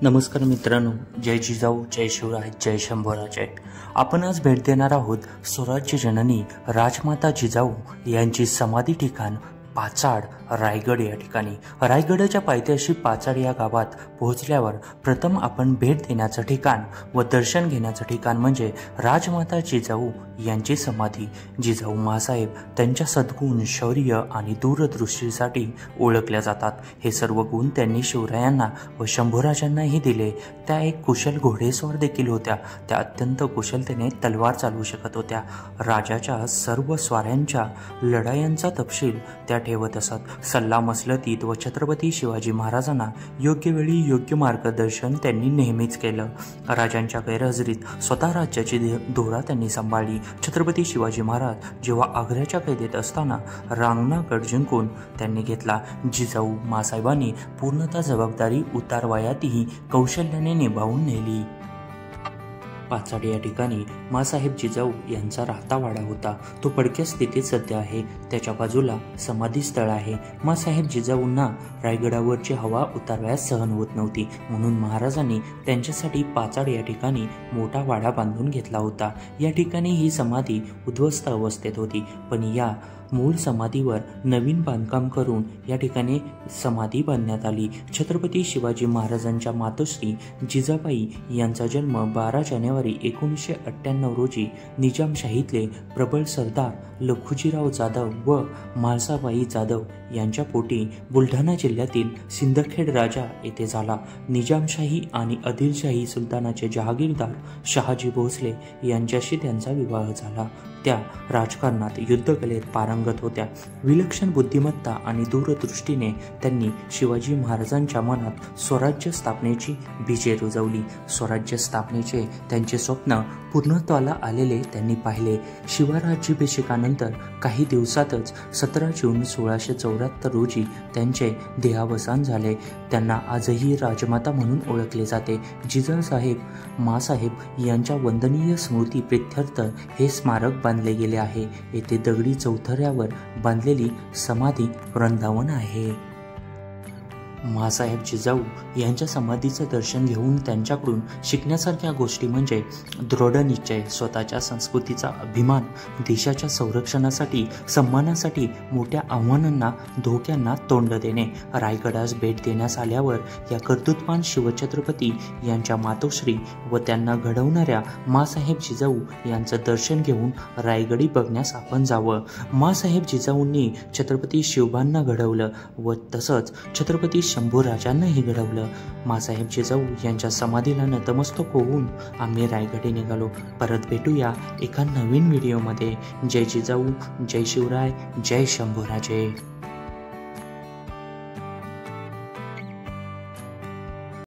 नमस्कार मित्रांनो, जय जिजाऊ, जय शिवराय, जय शंभूराजे. आपण आज भेट देणार आहोत स्वराज्य जननी राजमाता जिजाऊ यांची समाधी ठिकाण पाचाड, रायगड या ठिकाणी. रायगडाच्या पायथ्याशी पाचाड या गावात पोहोचल्यावर प्रथम आपण भेट देण्याचं ठिकाण व दर्शन घेण्याचं ठिकाण म्हणजे राजमाता जिजाऊ यांची समाधी. जिजाऊ मासाहेब त्यांच्या सद्गुण, शौर्य आणि दूरदृष्टीसाठी ओळखल्या जातात. हे सर्व गुण त्यांनी शिवरायांना व शंभूराजांनाही दिले. त्या एक कुशल घोडेस्वार देखील होत्या. त्या अत्यंत कुशलतेने तलवार चालवू शकत होत्या. राजाच्या सर्व स्वाऱ्यांच्या लढायांचा तपशील त्या ठेवत असत. सल्ला मसलतीत व छत्रपती शिवाजी महाराजांना योग्य वेळी योग्य मार्गदर्शन त्यांनी नेहमीच केलं. राजांच्या गैरहजेरीत स्वतः राज्याची धोरा त्यांनी सांभाळली. छत्रपती शिवाजी महाराज जेव्हा आग्र्याच्या कैदेत असताना रांगणागड जिंकून त्यांनी घेतला. जिजाऊ मासाहेबांनी पूर्णतः जबाबदारी उतारवयातही कौशल्याने निभावून नेली. पाचाड या ठिकाणी मासाहेब जिजाऊ यांचा राहता वाडा होता. तो पडक्या स्थितीत सध्या आहे. त्याच्या बाजूला समाधी स्थळ आहे. मासाहेब जिजाऊंना रायगडावरची हवा उतारवयास सहन होत नव्हती, म्हणून महाराजांनी त्यांच्यासाठी पाचाड या ठिकाणी मोठा वाडा बांधून घेतला होता. या ठिकाणी ही समाधी उद्ध्वस्त अवस्थेत होती, पण या मूळ समाधीवर नवीन बांधकाम करून या ठिकाणी समाधी बांधण्यात आली. छत्रपती शिवाजी महाराजांच्या मातोश्री जिजाबाई यांचा जन्म 12 जानेवारी 1998 रोजी निजामशाहीतले प्रबळ सरदार लखुजीराव जाधव व म्हाळसाबाई जाधव यांच्या पोटी बुलढाणा जिल्ह्यातील सिंदखेड राजा येथे झाला. निजामशाही आणि आदिलशाही सुलतानाचे जहागीरदार शहाजी भोसले यांच्याशी त्यांचा विवाह झाला. त्या राजकारणात, युद्धकलेत पारंगत होत्या. विलक्षण बुद्धिमत्ता आणि दूरदृष्टीने त्यांनी शिवाजी महाराजांच्या मनात स्वराज्य स्थापनेची बीजे रुजवली. स्वराज्य स्थापनेचे त्यांचे स्वप्न पूर्णत्वाला आलेले त्यांनी पाहिले. शिवराज्याभिषेकानंतर काही दिवसातच 17 जून 1674 रोजी त्यांचे देहावसान झाले. त्यांना आजही राजमाता म्हणून ओळखले जाते. जिजासाहेब मासाहेब यांच्या वंदनीय स्मृती प्रित्यर्थ हे स्मारक बांधले गेले आहे. येथे दगडी चौथऱ्यावर बांधलेली समाधी वृंदावन आहे. मासाहेब जिजाऊ यांच्या समाधीचं दर्शन घेऊन त्यांच्याकडून शिकण्यासारख्या गोष्टी म्हणजे दृढ निश्चय, स्वतःच्या संस्कृतीचा अभिमान, देशाच्या संरक्षणासाठी, सन्मानासाठी मोठ्या आव्हानांना, धोक्यांना तोंड देणे. रायगडास भेट देण्यास आल्यावर या कर्तृत्वान शिवछत्रपती यांच्या मातोश्री व त्यांना घडवणाऱ्या मासाहेब जिजाऊ यांचं दर्शन घेऊन रायगडी बघण्यास आपण जावं. मासाहेब जिजाऊंनी छत्रपती शिवबांना घडवलं व तसंच छत्रपती शंभूराजांनाही घडवलं. मासाहेब जिजाऊ यांच्या समाधीला नतमस्तक होऊन आम्ही रायगडी निघालो. परत भेटूया एका नवीन व्हिडिओमध्ये. जय जिजाऊ, जय शिवराय, जय शंभूराजे.